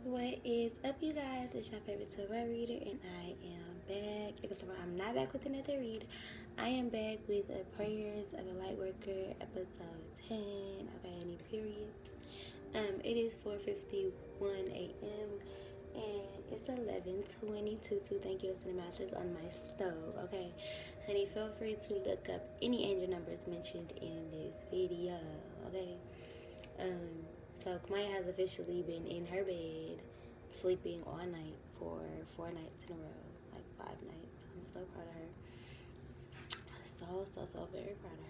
What is up, you guys? It's your favorite tarot reader, and I am back. Except for I'm not back with another read. I am back with a Prayers of a Lightworker, episode 10. Okay, I need periods. It is 4:51 a.m. and it's 11:22. So thank you to the masters on my stove. Okay, honey, feel free to look up any angel numbers mentioned in this video. Okay. Um, so Kamaya has officially been in her bed, sleeping all night for 4 nights in a row, like 5 nights. I'm so proud of her. So very proud of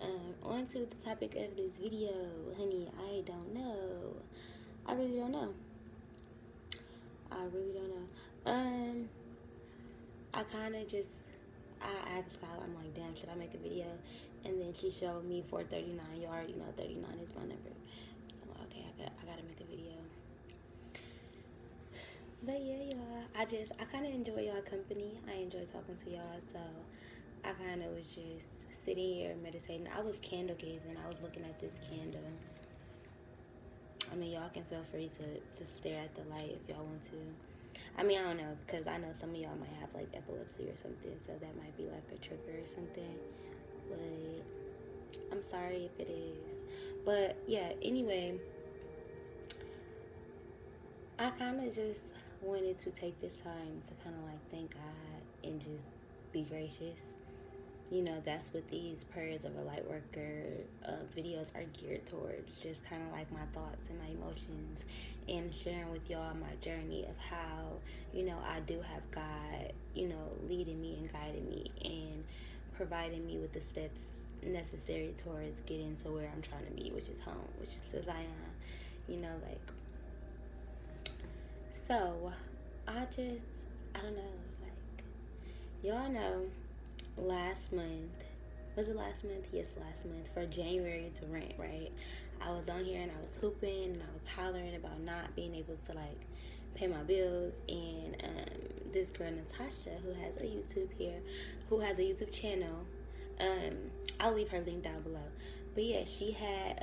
her. On to the topic of this video, honey. I don't know. I really don't know. I really don't know. I kind of just I asked Kyle, I'm like, damn, should I make a video? And then she showed me 439. You already know 39 is my number. So I'm like, okay, I gotta make a video. But yeah, y'all, I kind of enjoy y'all company. I enjoy talking to y'all, so I kind of was just sitting here meditating. I was candle gazing. I was looking at this candle. I mean, y'all can feel free to stare at the light if y'all want to. I mean, I don't know, because I know some of y'all might have like epilepsy or something, so that might be like a trigger or something. But I'm sorry if it is. But yeah, anyway, I kind of just wanted to take this time to kind of like thank God and just be gracious. You know, that's what these Prayers of a Lightworker videos are geared towards. Just kind of like my thoughts and my emotions, and sharing with y'all my journey of how, you know, I do have God, you know, leading me and guiding me and providing me with the steps necessary towards getting to where I'm trying to be, which is home, which is Zion. You know, like, so I don't know, like, y'all know last month, was it last month? Yes, last month, for January to rent, right? I was on here and I was hooping and I was hollering about not being able to like pay my bills, and this girl Natasha, who has a YouTube channel, um, I'll leave her link down below. But yeah, she had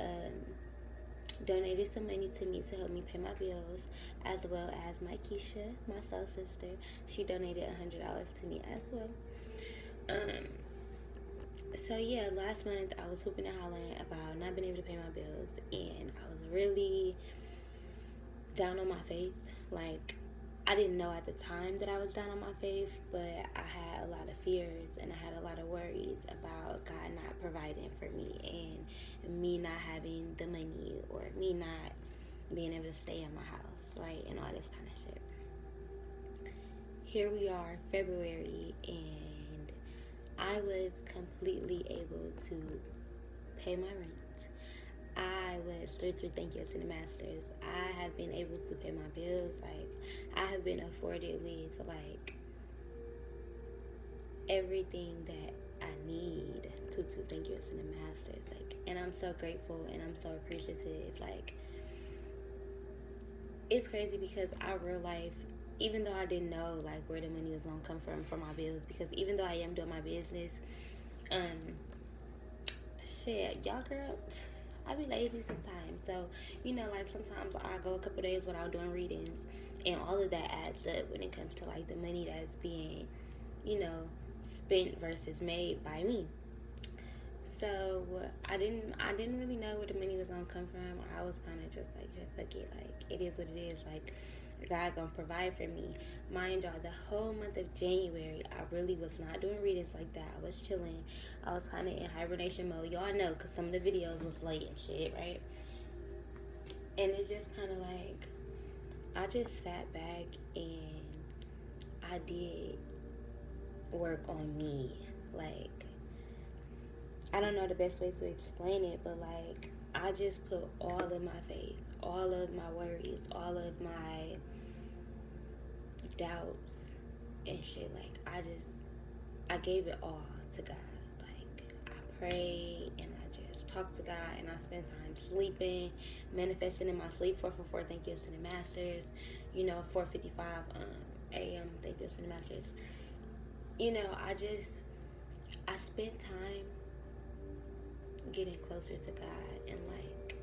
donated some money to me to help me pay my bills, as well as my Keisha, my soul sister. She donated $100 to me as well. Um, so yeah, last month I was hooping and hollering about not being able to pay my bills, and I was really down on my faith. Like, I didn't know at the time that I was down on my faith, but I had a lot of fears and I had a lot of worries about God not providing for me, and me not having the money, or me not being able to stay in my house, right? And all this kind of shit. Here we are, February, and I was completely able to pay my rent. I was through thank you to the masters. I have been able to pay my bills. Like, I have been afforded with like everything that I need to thank you to the masters. Like, and I'm so grateful and I'm so appreciative. Like, it's crazy because our real life, even though I didn't know like where the money was gonna come from for my bills, because even though I am doing my business, shit, y'all, girl, I be lazy sometimes. So, you know, like sometimes I go a couple days without doing readings, and all of that adds up when it comes to like the money that's being, you know, spent versus made by me. So I didn't really know where the money was gonna come from. I was kind of just like, just fuck it, like it is what it is. Like, God gonna provide for me. Mind y'all, the whole month of January, I really was not doing readings like that. I was chilling. I was kind of in hibernation mode. Y'all know, cause some of the videos was late and shit, right? And it just kind of like, I just sat back and I did work on me. Like, I don't know the best way to explain it, but like, I just put all of my faith, all of my worries, all of my doubts and shit. Like, I gave it all to God. Like, I prayed and I just talked to God, and I spent time sleeping, manifesting in my sleep. 444, thank you to the masters. You know, 4:55 a.m. Thank you to the masters. You know, I spent time getting closer to God and like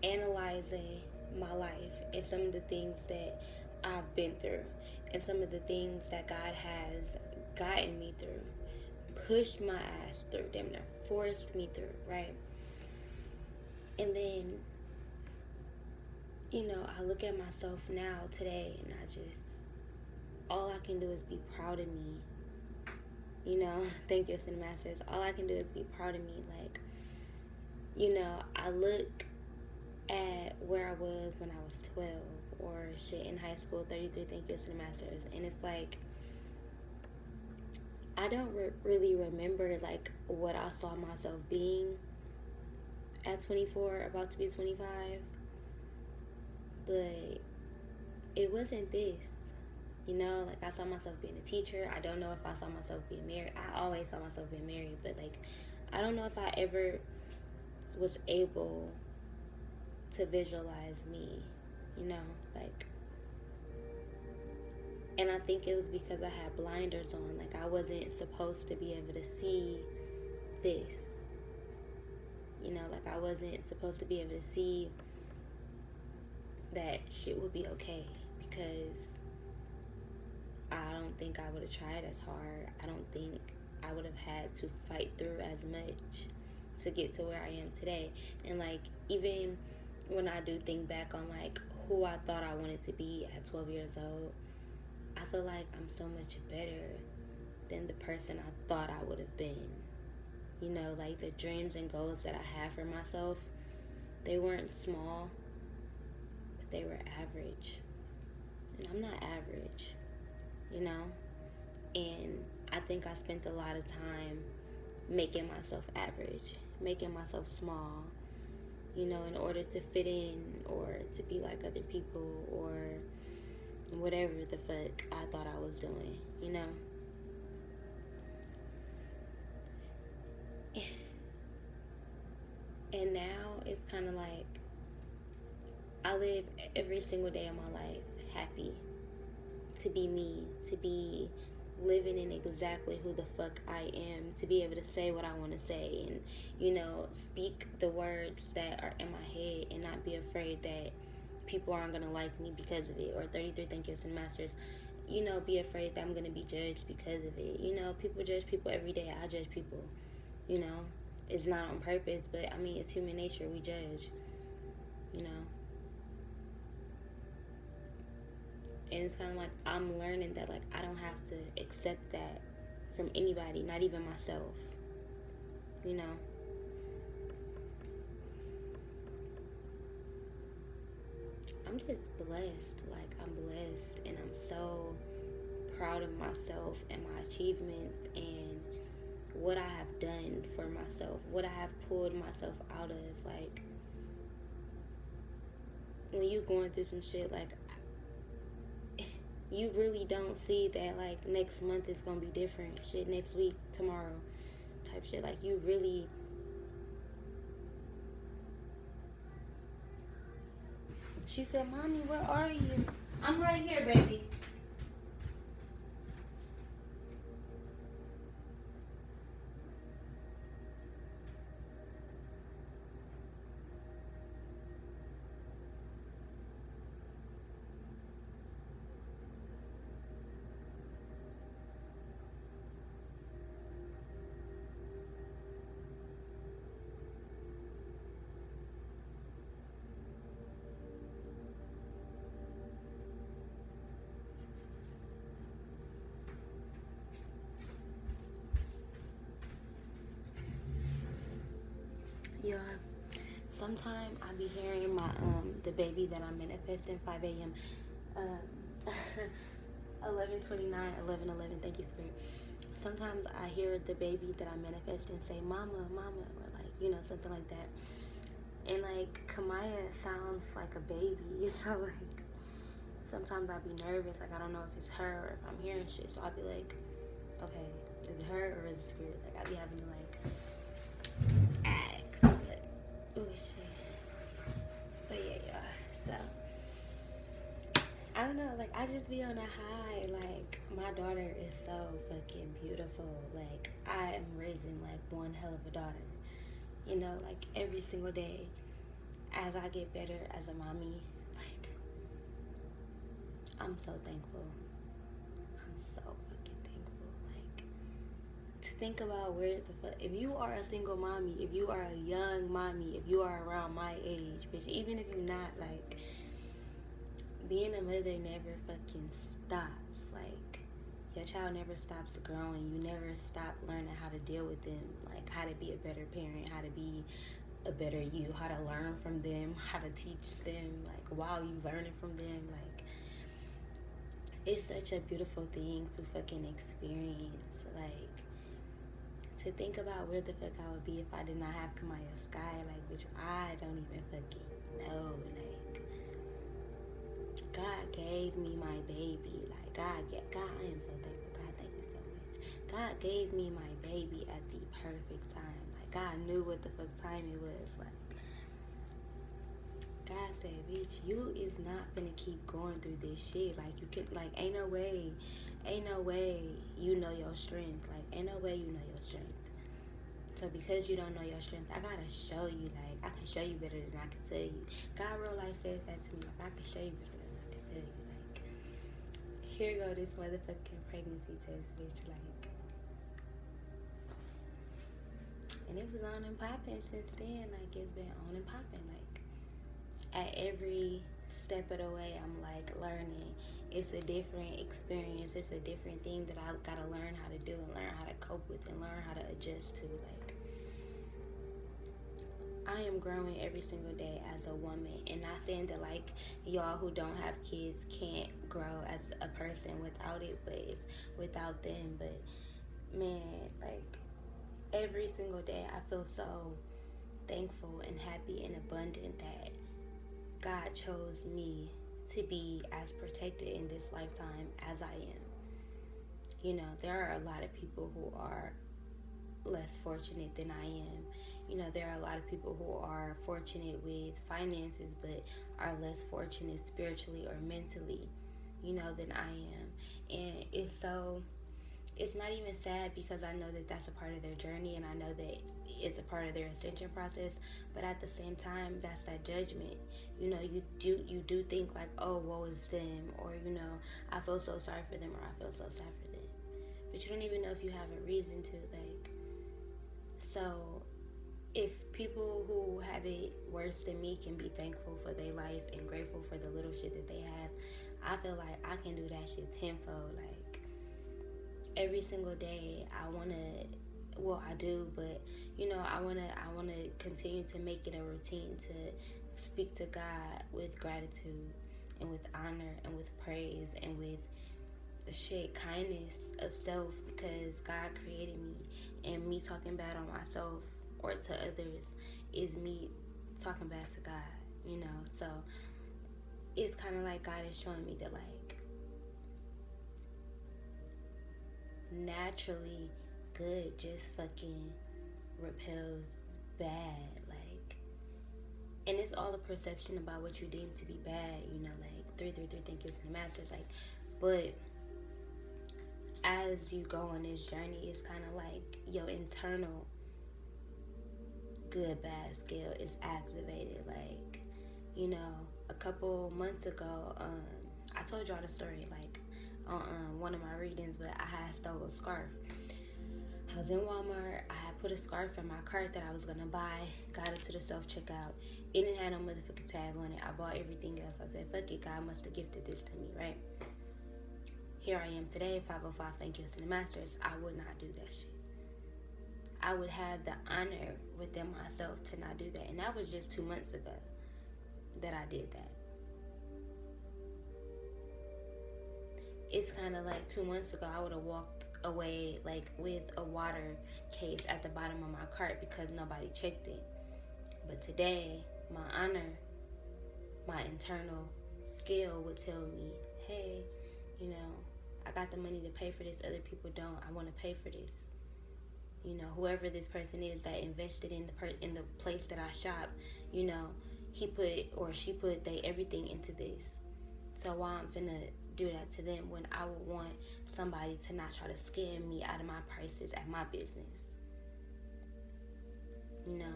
analyzing my life and some of the things that I've been through and some of the things that God has gotten me through, pushed my ass through, damn near forced me through, right? And then, I look at myself now today and all I can do is be proud of me. Thank you, Cinemasters. All I can do is be proud of me. Like, I look at where I was when I was 12 or shit in high school, 33, thank you, Cinemasters. And it's like, I don't really remember, like, what I saw myself being at 24, about to be 25. But it wasn't this. Like, I saw myself being a teacher. I don't know if I saw myself being married. I always saw myself being married, but, like, I don't know if I ever was able to visualize me, like, and I think it was because I had blinders on. Like, I wasn't supposed to be able to see this, like, I wasn't supposed to be able to see that shit would be okay, because I don't think I would have tried as hard. I don't think I would have had to fight through as much to get to where I am today. And, like, even when I do think back on, like, who I thought I wanted to be at 12 years old, I feel like I'm so much better than the person I thought I would have been. Like, the dreams and goals that I have for myself, they weren't small, but they were average. And I'm not average, And I think I spent a lot of time making myself average, making myself small, in order to fit in or to be like other people or whatever the fuck I thought I was doing, And now it's kind of like I live every single day of my life happy to be me, to be living in exactly who the fuck I am, to be able to say what I want to say and, speak the words that are in my head and not be afraid that people aren't going to like me because of it. Or 33 Thank Yous and Masters, be afraid that I'm going to be judged because of it. People judge people every day. I judge people, It's not on purpose, but, I mean, it's human nature. We judge, And it's kind of like I'm learning that, like, I don't have to accept that from anybody, not even myself, I'm just blessed. Like, I'm blessed, and I'm so proud of myself and my achievements and what I have done for myself, what I have pulled myself out of. Like, when you're going through some shit, like, you really don't see that, like, next month is gonna be different. Shit, next week, tomorrow, type shit. Like, you really. She said, "Mommy, where are you?" "I'm right here, baby." Yeah. Sometime I be hearing my the baby that I'm manifesting 5 a.m. 11:29, 11:11. Thank you, Spirit. Sometimes I hear the baby that I manifest and say, "Mama, Mama," or, like, something like that. And, like, Kamaya sounds like a baby, so, like, sometimes I'll be nervous. Like, I don't know if it's her or if I'm hearing shit. So I'll be like, okay, is it her or is it spirit? Like, I'll be having to, like, ask. But, oh, shit. But, yeah. So, I don't know. Like, I just be on a high. Like, my daughter is so fucking beautiful. Like, I am raising, like, one hell of a daughter. Like, every single day. as I get better as a mommy, like, I'm so thankful. I'm so fucking thankful. Like, to think about where the fuck, if you are a single mommy, if you are a young mommy, if you are around my age, bitch, even if you're not, like, being a mother never fucking stops. Like, your child never stops growing. You never stop learning how to deal with them, like how to be a better parent, how to be a better you, how to learn from them, how to teach them, like while you learning from them. Like, it's such a beautiful thing to fucking experience. Like, to think about where the fuck I would be if I did not have Kamaya Sky, like, bitch, I don't even fucking know. Like, God gave me my baby. Like, God, I am so thankful. God, thank you so much. God gave me my baby at the perfect time. Like, God knew what the fuck time it was. Like, God said, bitch, you is not gonna keep going through this shit. Like, you can, like, ain't no way you know your strength. Like, ain't no way you know your strength. So because you don't know your strength, I gotta show you. Like, I can show you better than I can tell you. God real life says that to me. Like, I can show you better than I can tell you. Like, here go this motherfucking pregnancy test, bitch. Like, and it was on and popping since then. Like, it's been on and popping. Like, at every step of the way, I'm like learning. It's a different experience. It's a different thing that I gotta learn how to do and learn how to cope with and learn how to adjust to. Like, I am growing every single day as a woman, and not saying that like y'all who don't have kids can't grow as a person without it, but it's without them. But man, like, every single day I feel so thankful and happy and abundant that God chose me to be as protected in this lifetime as I am. You know, there are a lot of people who are less fortunate than I am. You know, there are a lot of people who are fortunate with finances but are less fortunate spiritually or mentally, you know, than I am. And it's not even sad because I know that that's a part of their journey and I know that it's a part of their ascension process, but at the same time, that's that judgment. You know, you do think like, oh, woe is them, or, you know, I feel so sorry for them, or I feel so sad for them. But you don't even know if you have a reason to. Like, so if people who have it worse than me can be thankful for their life and grateful for the little shit that they have, I feel like I can do that shit tenfold. Like, every single day I want to, well, I do, but, you know, I want to continue to make it a routine to speak to God with gratitude and with honor and with praise and with kindness of self, because God created me, and me talking bad on myself or to others is me talking bad to God, you know. So it's kind of like God is showing me that, like, naturally good just fucking repels bad. Like, and it's all a perception about what you deem to be bad, you know. Like, 333 think it's in the masters, like, but as you go on this journey, it's kind of like your internal good bad scale is activated. Like, you know, a couple months ago, I told y'all the story, like, on one of my readings, but I had stole a scarf. I was in Walmart. I had put a scarf in my cart that I was gonna buy. Got it to the self checkout. It didn't have no motherfucking tag on it. I bought everything else. I said, fuck it, God must have gifted this to me, right? Here I am today, 505, thank you, to the masters. I would not do that shit. I would have the honor within myself to not do that. And that was just 2 months ago that I did that. It's kind of like 2 months ago, I would have walked away like with a water case at the bottom of my cart because nobody checked it. But today, my honor, my internal scale would tell me, hey, you know, I got the money to pay for this. Other people don't. I want to pay for this. You know, whoever this person is that invested in the place that I shop, you know, he put or she put they everything into this. So why I'm finna do that to them when I would want somebody to not try to scam me out of my prices at my business? You know,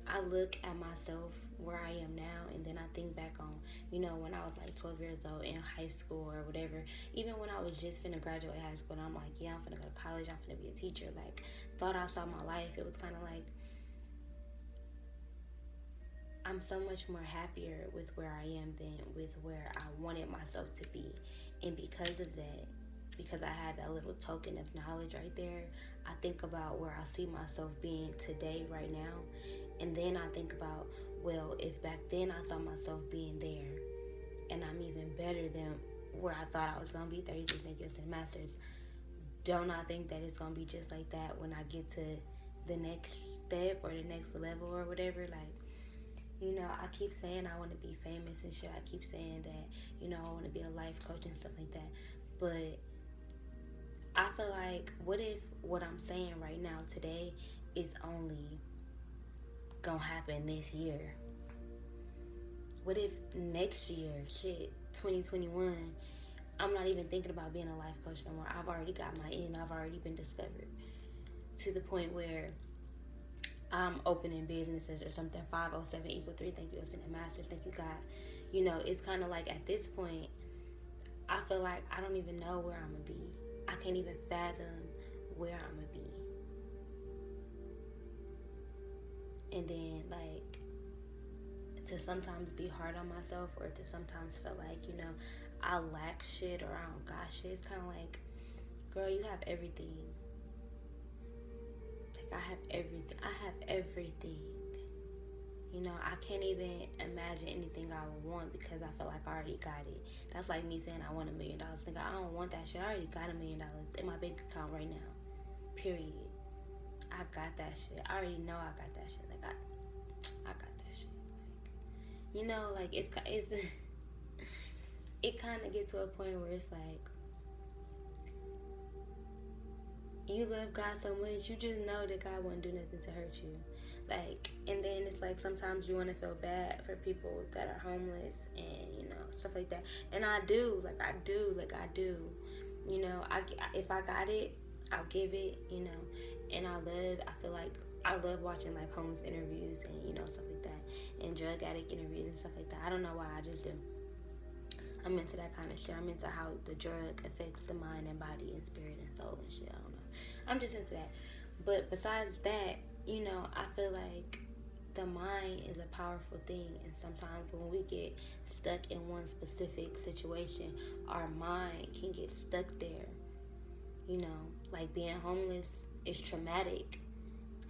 I look at myself where I am now, and then I think back on, when I was like 12 years old in high school or whatever, even when I was just finna graduate high school, and I'm like, yeah, I'm finna go to college, I'm finna be a teacher, like, thought I saw my life. It was kind of like, I'm so much more happier with where I am than with where I wanted myself to be. And because of that, because I had that little token of knowledge right there, I think about where I see myself being today, right now. And then I think about, well, if back then I saw myself being there and I'm even better than where I thought I was going to be, 33 thank you, and masters, don't I think that it's going to be just like that when I get to the next step or the next level or whatever? Like, I keep saying I want to be famous and shit. I keep saying that, I want to be a life coach and stuff like that. But I feel like, what if what I'm saying right now today is only gonna happen this year? What if next year, 2021, I'm not even thinking about being a life coach no more. I've already got my end. I've already been discovered to the point where I'm opening businesses or something. 507 equal 3. Thank you, Ascendant Masters. Thank you, God. It's kind of like at this point, I feel like I don't even know where I'm going to be. I can't even fathom where I'm going to be. And then, like, to sometimes be hard on myself, or to sometimes feel like, I lack shit or I don't got shit. It's kind of like, girl, you have everything. I have everything. I have everything. I can't even imagine anything I would want because I feel like I already got it. That's like me saying I want $1 million. Nigga, I don't want that shit. I already got $1 million in my bank account right now. Period. I got that shit. I already know I got that shit. Like, I got that shit. Like, it's it kind of gets to a point where it's like, you love God so much, you just know that God wouldn't do nothing to hurt you. Like, and then it's like sometimes you want to feel bad for people that are homeless and, stuff like that. And I do. If I got it, I'll give it, And I feel like I love watching like homeless interviews and, stuff like that. And drug addict interviews and stuff like that. I don't know why, I just do. I'm into that kind of shit. I'm into how the drug affects the mind and body and spirit and soul and shit. I don't know. I'm just into that. But besides that, I feel like the mind is a powerful thing. And sometimes when we get stuck in one specific situation, our mind can get stuck there. Like being homeless is traumatic.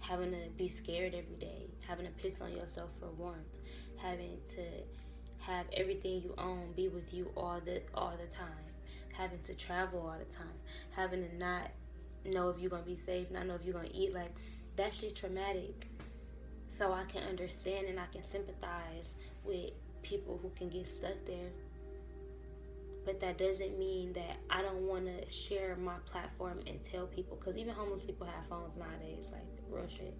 Having to be scared every day. Having to piss on yourself for warmth. Having to have everything you own be with you all the time. Having to travel all the time. Having to not know if you're going to be safe, not know if you're going to eat. Like, that shit traumatic. So I can understand and I can sympathize with people who can get stuck there. But that doesn't mean that I don't want to share my platform and tell people. Because even homeless people have phones nowadays, like, real shit.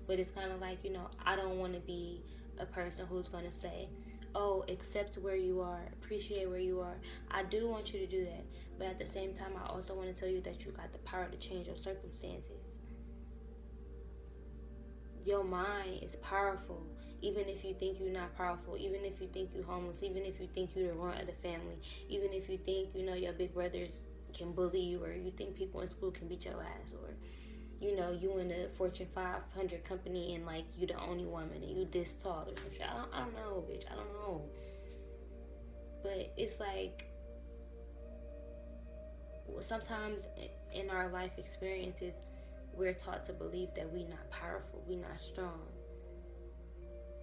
But it's kind of like, I don't want to be a person who's going to say, oh, accept where you are, appreciate where you are. I do want you to do that. But at the same time, I also want to tell you that you got the power to change your circumstances. Your mind is powerful. Even if you think you're not powerful, even if you think you're homeless, even if you think you're the runt of the family, even if you think, your big brothers can bully you, or you think people in school can beat your ass, or, you in a Fortune 500 company and, like, you the only woman and you this tall or some shit. I don't know, bitch. I don't know. But it's like, sometimes in our life experiences, we're taught to believe that we're not powerful, we're not strong,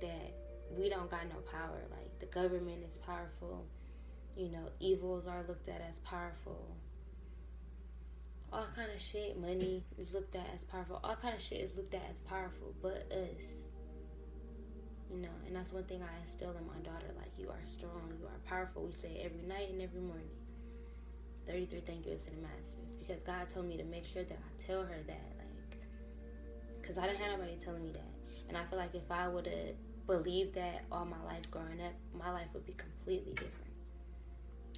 that we don't got no power. Like, the government is powerful, evils are looked at as powerful, all kind of shit. Money is looked at as powerful, all kind of shit is looked at as powerful, but us. And that's one thing I instill in my daughter, like, you are strong, you are powerful. We say it every night and every morning. 33 thank yous to the masters, because God told me to make sure that I tell her that, like, because I didn't have nobody telling me that. And I feel like if I would have believed that all my life growing up, my life would be completely different.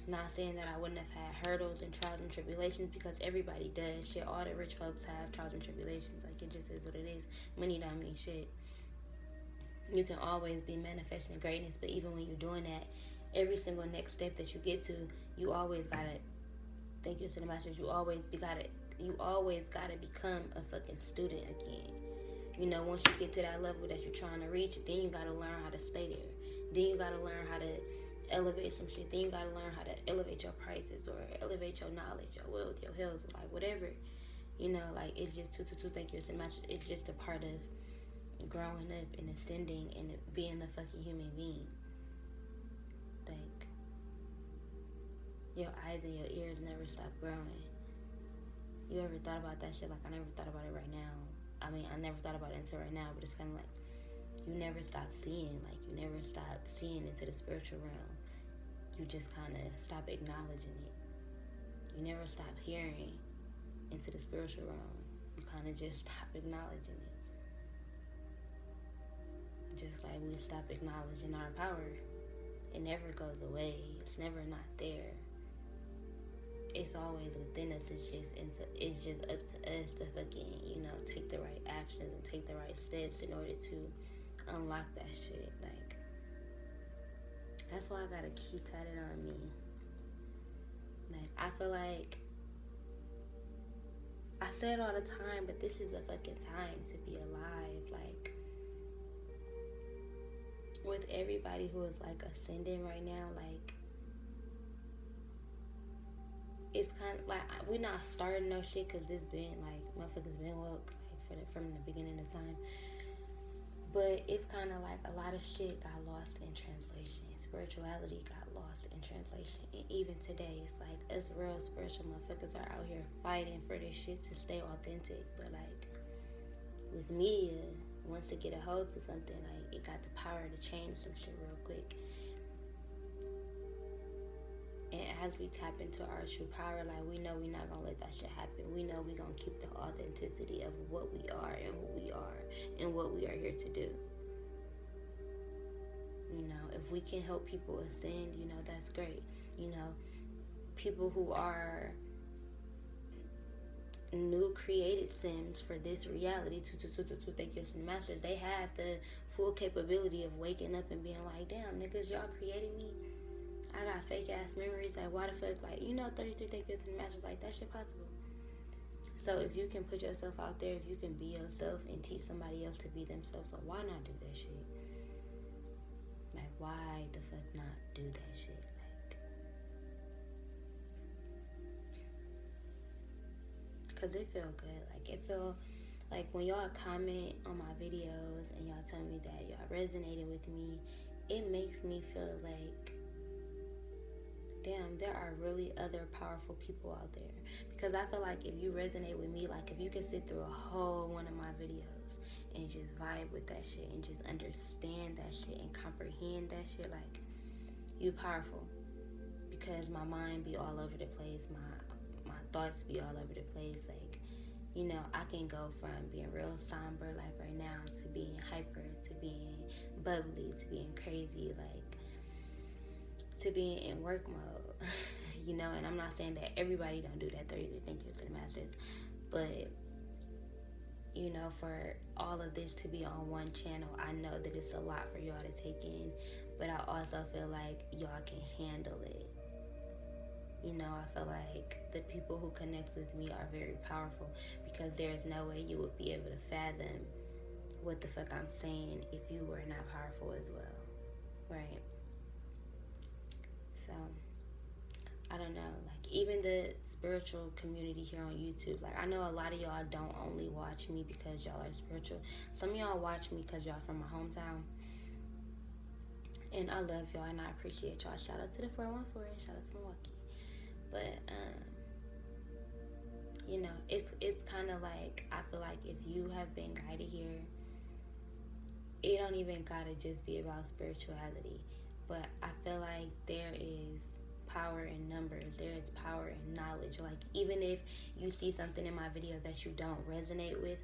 Not saying that I wouldn't have had hurdles and trials and tribulations, because everybody does. Shit, all the rich folks have trials and tribulations. Like, it just is what it is. Money don't mean shit. You can always be manifesting greatness, but even when you're doing that, every single next step that you get to, you always gotta thank you to the masters. You always gotta become a fucking student again. You know, once you get to that level that you're trying to reach, then you gotta learn how to stay there. Then you gotta learn how to elevate some shit. Then you gotta learn how to elevate your prices or elevate your knowledge, your wealth, your health, like whatever. You know, like it's just two. Thank you to the masters. It's just a part of growing up and ascending and being a fucking human being. Like your eyes and your ears never stop growing. You ever thought about that shit? Like I never thought about it right now. I mean, I never thought about it until right now, but it's kind of like you never stop seeing. Like you never stop seeing into the spiritual realm. You just kind of stop acknowledging it. You never stop hearing into the spiritual realm. You kind of just stop acknowledging it. Just like we stop acknowledging our power. It never goes away. It's never not there. It's always within us. It's just up to us to fucking, take the right actions and take the right steps in order to unlock that shit. Like, that's why I got a key tatted on me. Like, I feel like I say it all the time, but this is a fucking time to be alive. Like, with everybody who is like ascending right now, like, it's kind of like we're not starting no shit because this been like motherfuckers been woke like from the beginning of time. But it's kind of like a lot of shit got lost in translation. Spirituality got lost in translation. And even today, it's like us real spiritual motherfuckers are out here fighting for this shit to stay authentic. But like with media, once it get a hold to something, like it got the power to change some shit real quick. And as we tap into our true power, like we know we're not gonna let that shit happen. We know we're gonna keep the authenticity of what we are and who we are and what we are here to do. You know, if we can help people ascend, that's great. People who are new created sims for this reality, thank you, Sin Masters, they have the full capability of waking up and being like, damn, niggas, y'all created me. I got fake ass memories. Like, why the fuck? Like, 33 thank you, Sin Masters, like, that shit possible. So if you can put yourself out there, if you can be yourself and teach somebody else to be themselves, so why not do that shit? Like, why the fuck not do that shit? Because it feel good. Like, it feel like when y'all comment on my videos and y'all tell me that y'all resonated with me, it makes me feel like, damn, there are really other powerful people out there. Because I feel like if you resonate with me, like if you can sit through a whole one of my videos and just vibe with that shit and just understand that shit and comprehend that shit, like, you powerful. Because my mind be all over the place, my thoughts be all over the place. Like, I can go from being real somber like right now to being hyper, to being bubbly, to being crazy, like to being in work mode. And I'm not saying that everybody don't do that 33 thank you to the masters, but for all of this to be on one channel, I know that it's a lot for y'all to take in, but I also feel like y'all can handle it. I feel like the people who connect with me are very powerful, because there's no way you would be able to fathom what the fuck I'm saying if you were not powerful as well, right? So, I don't know, like, even the spiritual community here on YouTube, like, I know a lot of y'all don't only watch me because y'all are spiritual. Some of y'all watch me because y'all from my hometown, and I love y'all and I appreciate y'all. Shout out to the 414, shout out to Milwaukee. But it's kind of like, I feel like if you have been guided here, it don't even gotta just be about spirituality, but I feel like there is power in numbers, there is power in knowledge. Like, even if you see something in my video that you don't resonate with,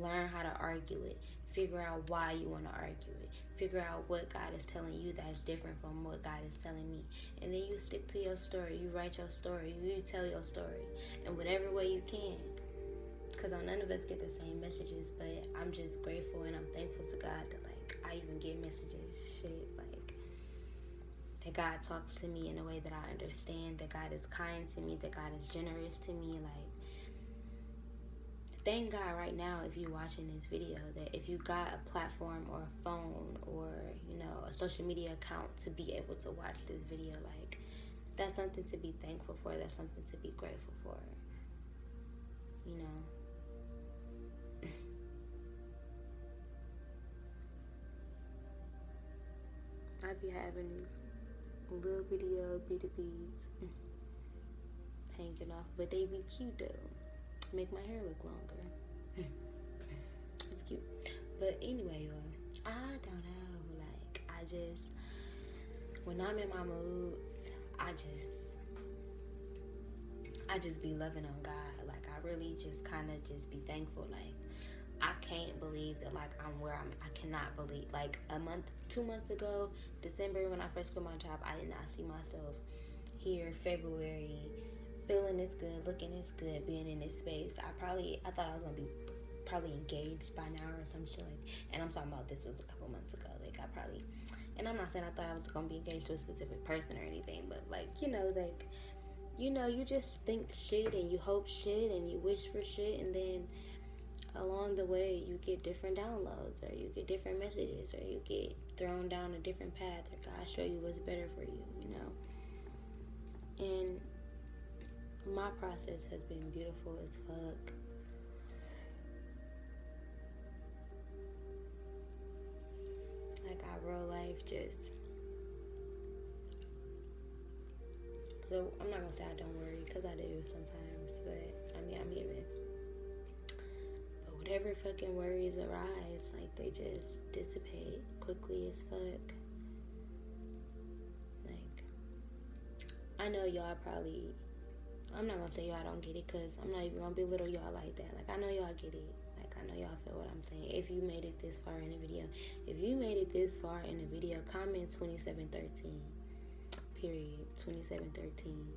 learn how to argue it. Figure out why you want to argue it. Figure out what God is telling you that's different from what God is telling me. And then you stick to your story. You write your story. You tell your story in whatever way you can. Because none of us get the same messages, but I'm just grateful and I'm thankful to God that, like, I even get messages, shit, like, that God talks to me in a way that I understand, that God is kind to me, that God is generous to me. Like, thank God right now, if you're watching this video, that if you got a platform or a phone or, you know, a social media account to be able to watch this video, like, that's something to be thankful for. That's something to be grateful for, you know. I be having these little video bitty beads hanging off, but they be cute though. Make my hair look longer. It's cute. But anyway, I don't know. Like, when I'm in my moods, I just be loving on God. Like, I really just kind of just be thankful. Like, I can't believe that, like, I'm where I'm. I cannot believe, like, 2 months ago, December, when I first quit my job, I did not see myself here. February, feeling this good, looking this good, being in this space. I thought I was gonna be probably engaged by now or some shit. Like, and I'm talking about, this was a couple months ago. Like, and I'm not saying I thought I was gonna be engaged to a specific person or anything, but, like, you just think shit and you hope shit and you wish for shit, and then along the way you get different downloads, or you get different messages, or you get thrown down a different path, or God show you what's better for you, you know. And my process has been beautiful as fuck. Like, I real life just, I'm not gonna say I don't worry, because I do sometimes, but I mean, I'm human. But whatever fucking worries arise, like, they just dissipate quickly as fuck. Like, I know y'all probably, I'm not gonna say y'all don't get it, because I'm not even gonna belittle y'all like that. Like, I know y'all get it. Like, I know y'all feel what I'm saying. If you made it this far in the video, comment 2713. Period. 2713.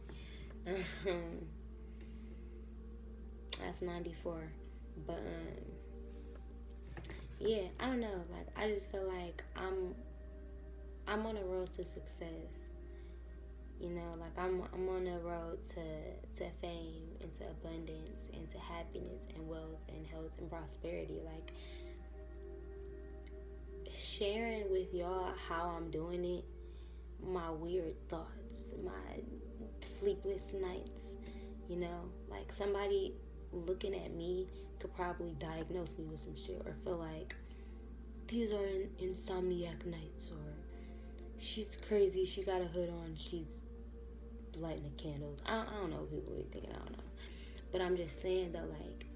That's 94. But yeah, I don't know. Like, I just feel like I'm on a road to success. You know, like, I'm on a road to fame, and to abundance, and to happiness, and wealth, and health, and prosperity. Like, sharing with y'all how I'm doing it, my weird thoughts, my sleepless nights, you know, like, somebody looking at me could probably diagnose me with some shit, or feel like these are insomniac nights, or she's crazy, she got a hood on, she's lighting the candles. I don't know what people are thinking, I don't know. But I'm just saying though, like,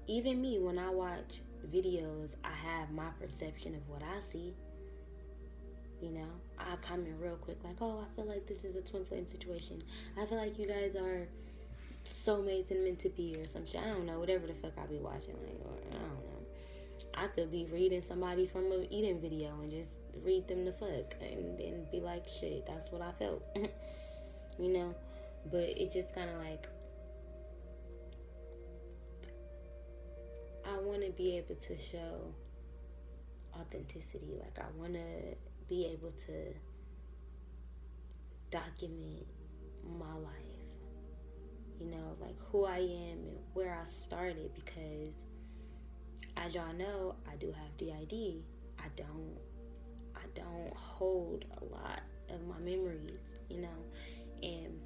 even me, when I watch videos, I have my perception of what I see. You know, I comment real quick, like, oh, I feel like this is a twin flame situation. I feel like you guys are soulmates and meant to be, or some shit. I don't know, whatever the fuck I be watching, like, or I don't know. I could be reading somebody from an eating video and just read them the fuck, and then be like, shit, that's what I felt. You know, but it just kind of like, I want to be able to show authenticity. Like, I want to be able to document my life, you know, like, who I am and where I started, because as y'all know, I do have DID. I don't hold a lot of my memories, you know, and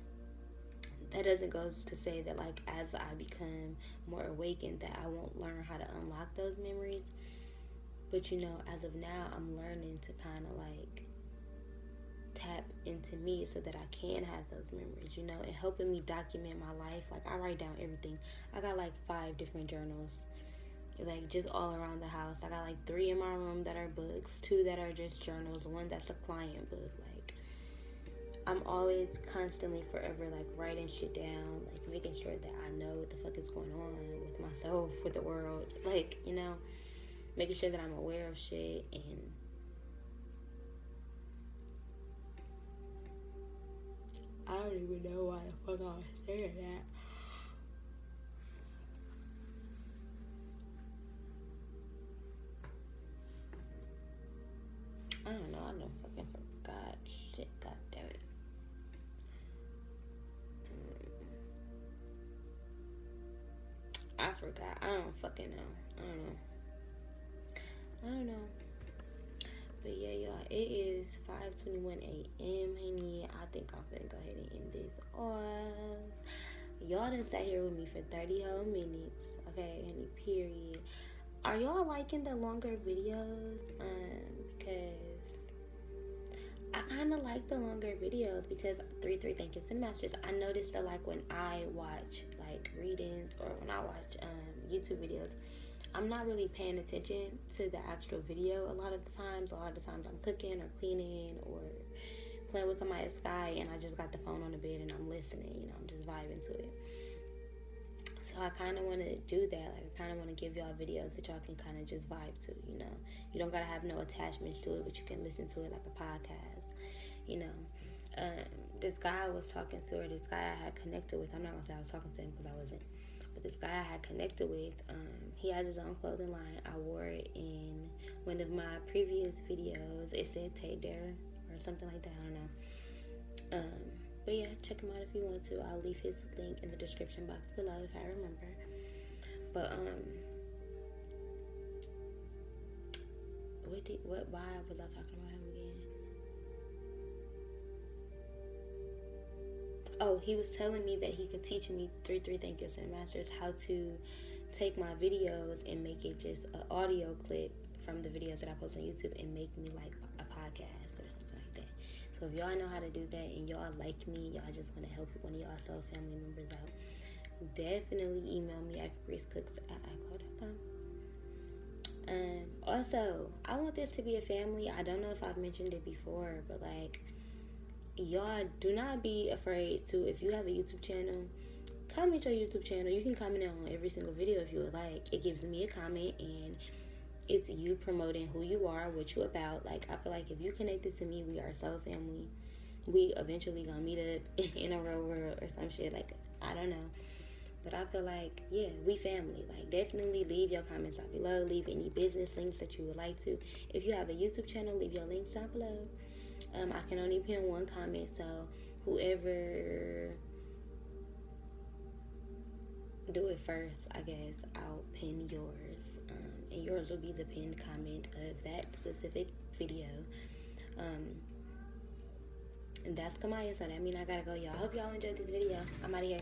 that doesn't go to say that, like, as I become more awakened, that I won't learn how to unlock those memories. But, you know, as of now, I'm learning to kind of, like, tap into me so that I can have those memories, you know, and helping me document my life. Like, I write down everything. I got, like, 5 different journals, like, just all around the house. I got, like, 3 in my room that are books, 2 that are just journals, 1 that's a client book. Like, I'm always constantly forever, like, writing shit down, like, making sure that I know what the fuck is going on with myself, with the world, like, you know, making sure that I'm aware of shit. And I don't even know why the fuck I was saying that. I forgot. I don't fucking know. I don't know. But yeah, y'all, it is 5:21 a.m. honey. I think I'm finna go ahead and end this off. Y'all done sat here with me for 30 whole minutes. Okay, honey, period. Are y'all liking the longer videos? Because I kind of like the longer videos because 3 thank yous and masters. I noticed that like when I watch like readings or when I watch YouTube videos, I'm not really paying attention to the actual video a lot of the times. A lot of the times I'm cooking or cleaning or playing with Kamaya Sky and I just got the phone on the bed and I'm listening, you know, I'm just vibing to it. So I kind of want to do that. Like I kind of want to give y'all videos that y'all can kind of just vibe to, you know. You don't got to have no attachments to it, but you can listen to it like a podcast, you know. This guy I was talking to, or this guy I had connected with, I'm not going to say I was talking to him because I wasn't, but this guy I had connected with, he has his own clothing line. I wore it in one of my previous videos. It said Tay Dare or something like that. I don't know. But yeah, check him out if you want to. I'll leave his link in the description box below if I remember. But why was I talking about him again? Oh, he was telling me that he could teach me 3 thank yous and masters how to take my videos and make it just an audio clip from the videos that I post on YouTube and make me like a podcast or something like that. So if y'all know how to do that and y'all like me, y'all just want to help one of y'all soul family members out, definitely email me at capricecooks@icloud.com. Also, I want this to be a family. I don't know if I've mentioned it before, but like, y'all do not be afraid to, if you have a YouTube channel, comment your YouTube channel. You can comment on every single video if you would like. It gives me a comment and it's you promoting who you are, what you about. Like, I feel like if you connected to me, we are soul family. We eventually gonna meet up in a real world or some shit. Like, I don't know. But I feel like, yeah, we family. Like, definitely leave your comments down below. Leave any business links that you would like to. If you have a YouTube channel, leave your links down below. I can only pin one comment, so whoever do it first, I guess, I'll pin yours. And yours will be the pinned comment of that specific video. And that's Kamaya, so that means I gotta go, y'all. Hope y'all enjoyed this video. I'm out of here.